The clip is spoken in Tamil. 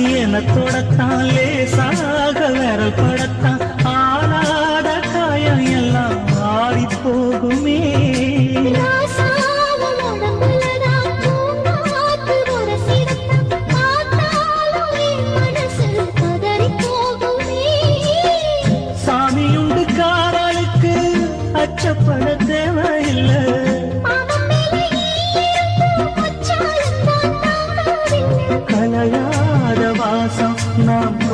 என தொடத்தான் லேசாக விரல் படத்தான் ஆளாத காயம் எல்லாம் ஆறி போகுமே. சாமியுண்டு காவலுக்கு அச்சப்பட தேவையில்லை. கலையாத வாசம் நாம்